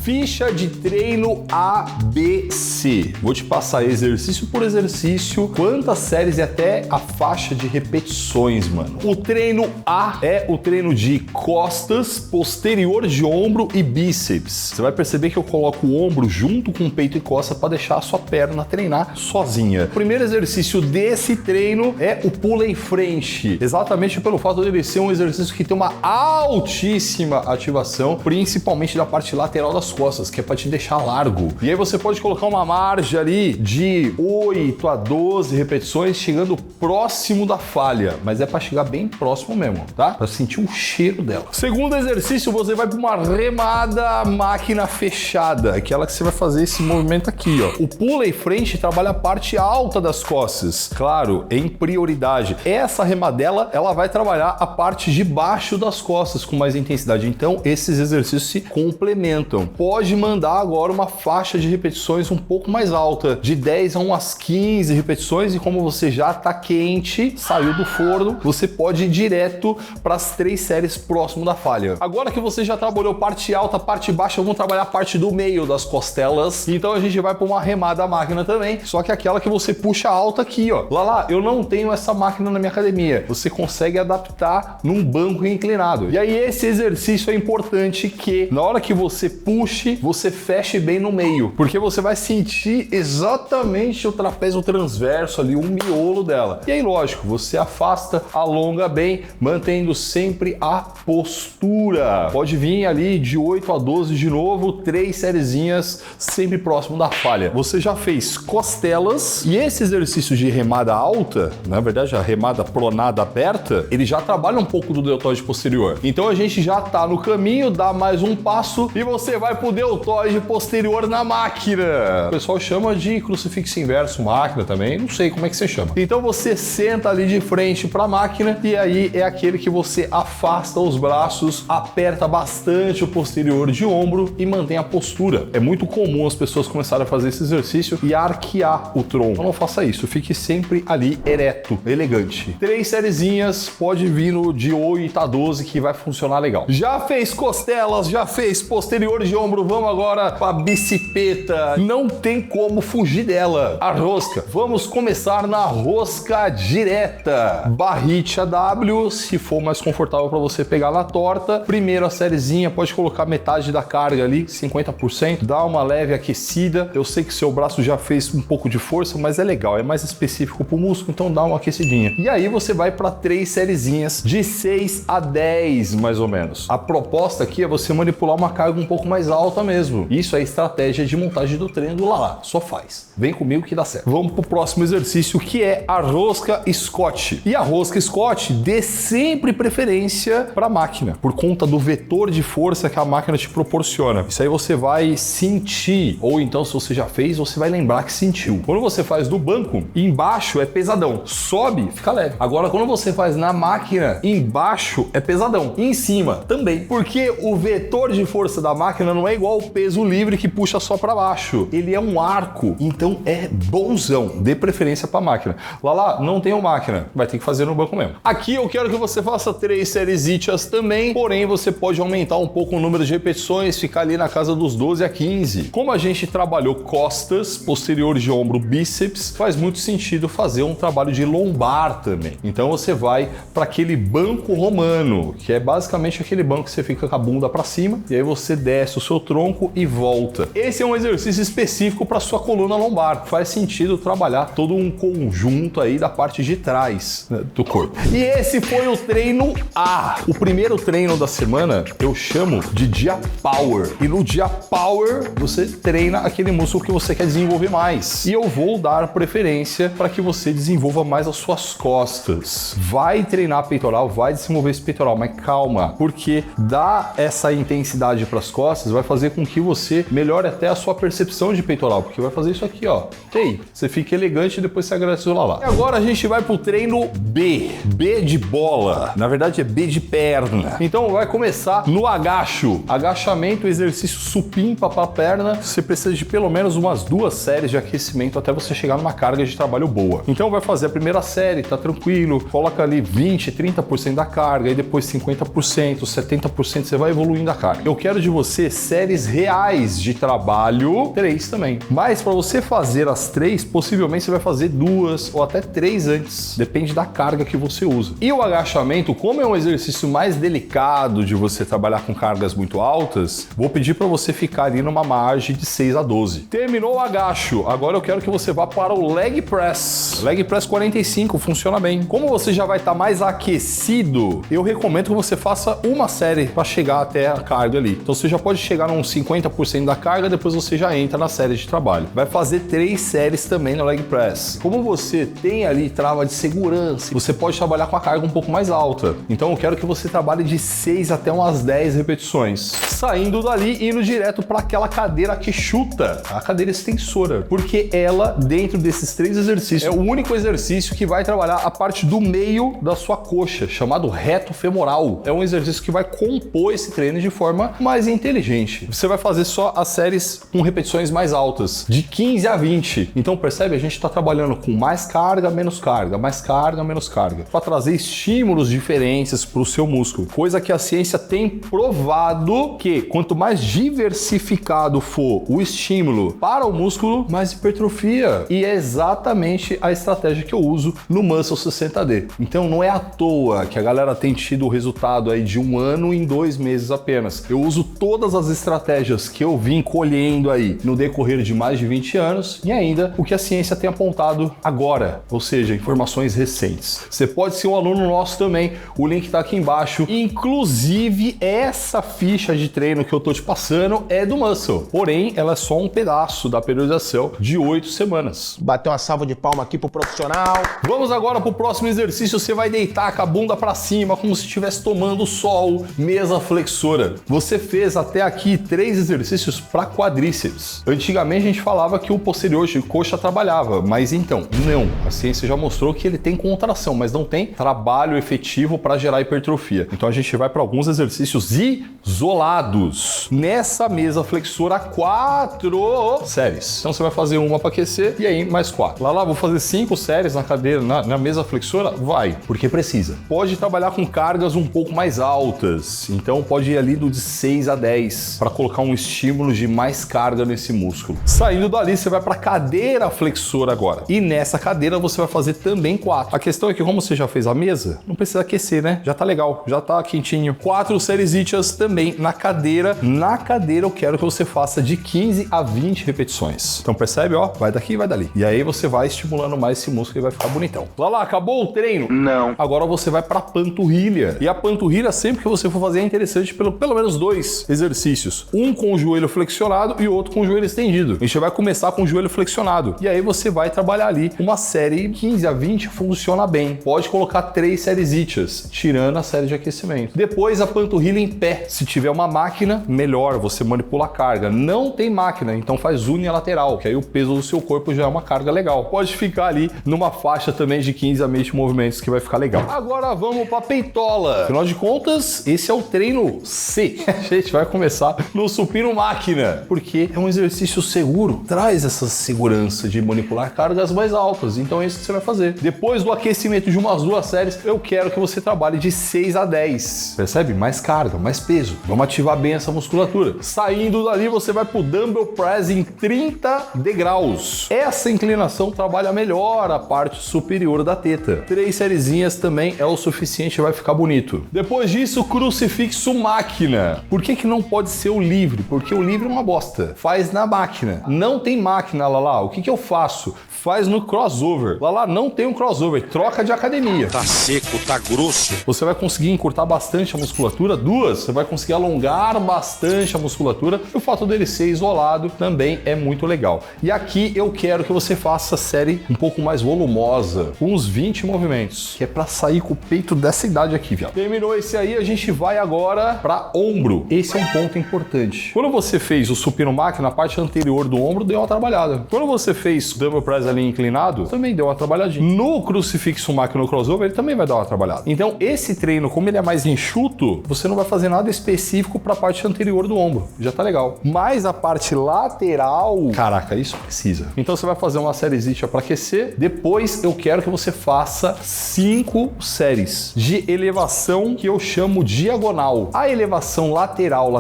Ficha de treino ABC. Vou te passar exercício por exercício, quantas séries e até a faixa de repetições, mano. O treino A é o treino de costas, posterior de ombro e bíceps. Você vai perceber que eu coloco o ombro junto com o peito e costa para deixar a sua perna treinar sozinha. O primeiro exercício desse treino é o pula em frente, exatamente pelo fato dele ser um exercício que tem uma altíssima ativação, principalmente da parte lateral das costas, que é para te deixar largo. E aí você pode colocar uma margem ali de 8 a 12 repetições, chegando próximo da falha, mas é para chegar bem próximo mesmo, tá? Para sentir o cheiro dela. Segundo exercício, você vai para uma remada máquina fechada, aquela que você vai fazer esse movimento aqui, ó. O pula em frente trabalha a parte alta das costas, claro, em prioridade. Essa remadela, ela vai trabalhar a parte de baixo das costas com mais intensidade. Então, esses exercícios se complementam. Pode mandar agora uma faixa de repetições um pouco mais alta, de 10 a umas 15 repetições, e como você já tá quente, saiu do forno, você pode ir direto para as 3 séries próximo da falha. Agora que você já trabalhou parte alta, parte baixa, vamos trabalhar a parte do meio das costelas. Então a gente vai para uma remada máquina também, só que aquela que você puxa alta aqui, ó. Lá, eu não tenho essa máquina na minha academia. Você consegue adaptar num banco inclinado. E aí esse exercício é importante que na hora que você puxe, você feche bem no meio, porque você vai sentir exatamente o trapézio transverso ali, o miolo dela. E aí, lógico, você afasta, alonga bem, mantendo sempre a postura. Pode vir ali de 8 a 12 de novo, 3 sériezinhas, sempre próximo da falha. Você já fez costelas, e esse exercício de remada alta, na verdade a remada pronada aberta, ele já trabalha um pouco do deltoide posterior. Então a gente já tá no caminho, dá mais um passo e você vai pro deltoide posterior na máquina. O pessoal chama de crucifixo inverso máquina também, não sei como é que você chama. Então você senta ali de frente para a máquina e aí é aquele que você afasta os braços, aperta bastante o posterior de ombro e mantém a postura. É muito comum as pessoas começarem a fazer esse exercício e arquear o tronco. Então não faça isso, fique sempre ali ereto, elegante. 3 sériezinhas, pode vir no de 8 a 12 que vai funcionar legal. Já fez costelas, já fez posterior de ombro, vamos agora para a bicipeta. Não tem como fugir dela. A rosca. Vamos começar na rosca direta. Barrite AW, se for mais confortável para você pegar na torta. Primeiro a sériezinha, pode colocar metade da carga ali, 50%, dá uma leve aquecida. Eu sei que seu braço já fez um pouco de força, mas é legal, é mais específico pro músculo, então dá uma aquecidinha. E aí você vai para 3 sériezinhas de 6 a 10, mais ou menos. A proposta aqui é você manipular uma carga um pouco mais alta mesmo. Isso é estratégia de montagem do treino do Lala. Só faz. Vem comigo que dá certo. Vamos pro próximo exercício, que é a rosca Scott. E a rosca Scott dê sempre preferência para a máquina, por conta do vetor de força que a máquina te proporciona. Isso aí você vai sentir, ou então se você já fez, você vai lembrar que sentiu. Quando você faz no banco, embaixo é pesadão. Sobe, fica leve. Agora, quando você faz na máquina, embaixo é pesadão. E em cima também. Porque o vetor de força da máquina não é igual ao peso livre que puxa só para baixo. Ele é um arco, então é bonzão. Dê preferência para a máquina. Lá, não tenho máquina. Vai ter que fazer no banco mesmo. Aqui eu quero que você faça 3 sériezitas também, porém você pode aumentar um pouco o número de repetições, ficar ali na casa dos 12 a 15. Como a gente trabalhou costas, posterior de ombro, bíceps, faz muito sentido fazer um trabalho de lombar também. Então você vai para aquele banco romano, que é basicamente aquele banco que você fica com a bunda para cima e aí você desce o seu tronco e volta. Esse é um exercício específico para sua coluna lombar. Faz sentido trabalhar todo um conjunto aí da parte de trás, né, do corpo. E esse foi o treino A. O primeiro treino da semana eu chamo de dia power. E no dia power você treina aquele músculo que você quer desenvolver mais. E eu vou dar preferência para que você desenvolva mais as suas costas. Vai treinar peitoral, vai desenvolver esse peitoral, mas calma, porque dar essa intensidade para as costas vai fazer com que você melhore até a sua percepção de peitoral, porque vai fazer isso aqui, ó. Ei, você fica elegante e depois você agradece o Lala. E agora a gente vai pro treino B. B de bola. Na verdade é B de perna. Então vai começar no agacho. Agachamento, exercício supimpa para a perna. Você precisa de pelo menos umas 2 séries de aquecimento até você chegar numa carga de trabalho boa. Então vai fazer a primeira série, tá tranquilo. Coloca ali 20, 30% da carga e depois 50%, 70% você vai evoluindo a carga. Eu quero de você séries reais de trabalho, 3 também. Mas para você fazer as 3, possivelmente você vai fazer 2 ou até 3 antes, depende da carga que você usa. E o agachamento, como é um exercício mais delicado de você trabalhar com cargas muito altas, vou pedir para você ficar ali numa margem de 6 a 12. Terminou o agacho, agora eu quero que você vá para o leg press. Leg press 45, funciona bem. Como você já vai estar mais aquecido, eu recomendo que você faça uma série para chegar até a carga ali. Então você já pode chegar num 50% da carga, depois você já entra na série de trabalho. Vai fazer 3 séries também no leg press. Como você tem ali trava de segurança, você pode trabalhar com a carga um pouco mais alta. Então eu quero que você trabalhe de 6 até umas 10 repetições. Saindo dali, indo direto para aquela cadeira que chuta, a cadeira extensora, porque ela, dentro desses 3 exercícios, é o único exercício que vai trabalhar a parte do meio da sua coxa, chamado reto femoral. É um exercício que vai compor esse treino de forma mais inteligente. Você vai fazer só as séries com repetições mais altas, de 15 a 20. Então percebe? A gente está trabalhando com mais carga, menos carga, mais carga, menos carga, para trazer estímulos diferentes para o seu músculo. Coisa que a ciência tem provado que quanto mais diversificado for o estímulo para o músculo, mais hipertrofia. E é exatamente a estratégia que eu uso no Muscle 60D. Então não é à toa que a galera tem tido o resultado aí de 1 ano em 2 meses apenas. Eu uso todas as estratégias que eu vim colhendo aí no decorrer de mais de 20 anos e ainda o que a ciência tem apontado agora, ou seja, informações recentes. Você pode ser um aluno nosso também, o link tá aqui embaixo. Inclusive, essa ficha de treino que eu tô te passando é do Muscle, porém ela é só um pedaço da periodização de 8 semanas. Bateu uma salva de palma aqui pro profissional. Vamos agora pro próximo exercício. Você vai deitar com a bunda para cima, como se estivesse tomando sol, mesa flexora. Você fez até aqui 3 exercícios para quadríceps. Antigamente a gente falava que o posterior de coxa trabalhava, mas então, não. A ciência já mostrou que ele tem contração, mas não tem trabalho efetivo para gerar hipertrofia. Então a gente vai para alguns exercícios isolados. Nessa mesa flexora, 4 séries. Então você vai fazer uma para aquecer e aí mais 4. Lá, vou fazer 5 séries na cadeira, na mesa flexora? Vai, porque precisa. Pode trabalhar com cargas um pouco mais altas. Então pode ir ali do de 6 a 10 para colocar um estímulo de mais carga nesse músculo. Saindo dali, você vai para cadeira flexora agora. E nessa cadeira você vai fazer também 4. A questão é que como você já fez a mesa, não precisa aquecer, né? Já tá legal, já tá quentinho. 4 séries também na cadeira. Na cadeira eu quero que você faça de 15 a 20 repetições. Então percebe, ó, vai daqui e vai dali. E aí você vai estimulando mais esse músculo e vai ficar bonitão. Lá, acabou o treino? Não. Agora você vai pra panturrilha. E a panturrilha, sempre que você for fazer, é interessante pelo menos 2 exercícios. Um com o joelho flexionado e outro com o joelho estendido. A gente vai começar com o joelho flexionado. E aí você vai trabalhar ali uma série 15 a 20, funciona bem. Pode colocar 3 séries ítias, tirando a série de aquecimento. Depois a panturrilha em pé. Se tiver uma máquina, melhor, você manipula a carga. Não tem máquina, então faz unilateral, que aí o peso do seu corpo já é uma carga legal. Pode ficar ali numa faixa também de 15 a 20 movimentos que vai ficar legal. Agora vamos pra peitola. Afinal de contas, esse é o treino C. A gente vai começar no supino máquina, porque é um exercício seguro. Traz essa segurança de manipular cargas mais altas. Então é isso que você vai fazer. Depois do aquecimento de umas 2 séries, eu quero que você trabalhe de 6 a 10. Percebe? Mais carga, mais peso. Vamos ativar bem essa musculatura. Saindo dali, você vai pro dumbbell press em 30 degraus. Essa inclinação trabalha melhor a parte superior da teta. 3 sériezinhas também é o suficiente, vai ficar bonito. Depois disso, crucifixo máquina. Por que não pode ser o livre? Porque o livre é uma bosta. Faz na máquina. Não tem máquina lá. O que eu faço? Faz no crossover. Lá não tem um crossover, troca de academia. Tá seco, tá grosso. Você vai conseguir encurtar bastante a musculatura. 2, você vai conseguir alongar bastante a musculatura. E o fato dele ser isolado também é muito legal. E aqui eu quero que você faça a série um pouco mais volumosa, com uns 20 movimentos, que é pra sair com o peito dessa idade aqui, viado. Terminou esse aí, a gente vai agora pra ombro. Esse é um ponto importante. Quando você fez o supino máquina, a parte anterior do ombro deu uma trabalhada. Quando você fez o dumbbell press ali inclinado, também deu uma trabalhadinha. No crucifixo máquina no crossover, ele também vai dar uma trabalhada. Então, esse treino, como ele é mais enxuto, você não vai fazer nada específico para a parte anterior do ombro. Já tá legal. Mas a parte lateral, caraca, isso precisa. Então, você vai fazer uma sériezinha para aquecer. Depois, eu quero que você faça 5 séries de elevação que eu chamo diagonal. A elevação lateral,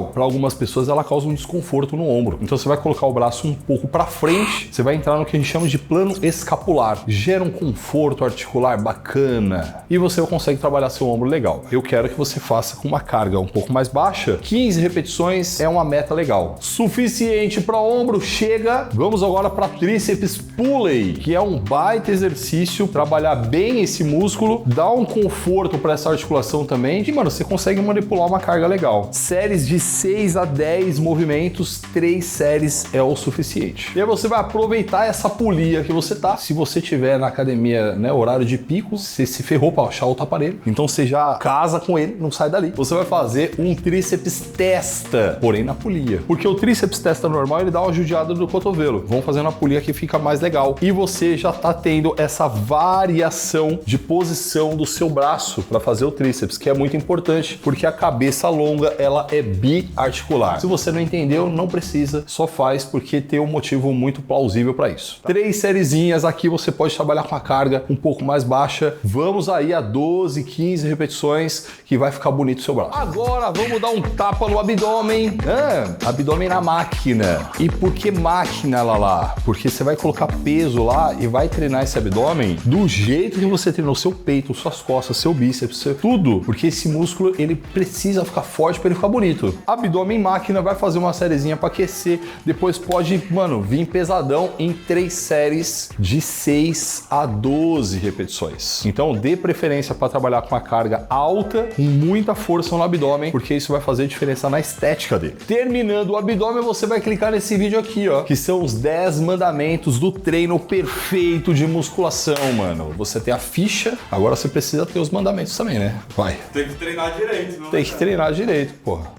legal. Para algumas pessoas ela causa um desconforto no ombro. Então você vai colocar o braço um pouco para frente, você vai entrar no que a gente chama de plano escapular. Gera um conforto articular bacana e você consegue trabalhar seu ombro legal. Eu quero que você faça com uma carga um pouco mais baixa. 15 repetições é uma meta legal. Suficiente para ombro, chega. Vamos agora para tríceps pulley, que é um baita exercício, trabalhar bem esse músculo, dá um conforto para essa articulação também e, mano, você consegue manipular uma carga legal. Séries de 6 a 10 movimentos, 3 séries é o suficiente. E aí você vai aproveitar essa polia que você tá. Se você tiver na academia, né, horário de pico, você se ferrou para achar outro aparelho. Então você já casa com ele, não sai dali. Você vai fazer um tríceps testa, porém na polia. Porque o tríceps testa normal, ele dá uma judiada do cotovelo. Vamos fazendo a polia que fica mais legal. E você já tá tendo essa variação de posição do seu braço para fazer o tríceps, que é muito importante, porque a cabeça longa, ela é biarticular. Se você não entendeu, não precisa, só faz porque tem um motivo muito plausível para isso. 3 sériezinhas aqui, você pode trabalhar com a carga um pouco mais baixa. Vamos aí a 12, 15 repetições, que vai ficar bonito o seu braço. Agora vamos dar um tapa no abdômen. Abdômen na máquina. E por que máquina, Lala? Porque você vai colocar peso lá e vai treinar esse abdômen do jeito que você treinou seu peito, suas costas, seu bíceps, tudo. Porque esse músculo, ele precisa ficar forte para ele ficar bonito. Abdômen máquina, vai fazer uma sériezinha para aquecer. Depois pode, mano, vir pesadão em 3 séries de 6 a 12 repetições. Então dê preferência para trabalhar com a carga alta, com muita força no abdômen, porque isso vai fazer diferença na estética dele. Terminando o abdômen, você vai clicar nesse vídeo aqui, ó, que são os 10 mandamentos do treino perfeito de musculação, mano. Você tem a ficha, agora você precisa ter os mandamentos também, né? Vai. Tem que treinar direito, não? Tem que treinar direito, porra.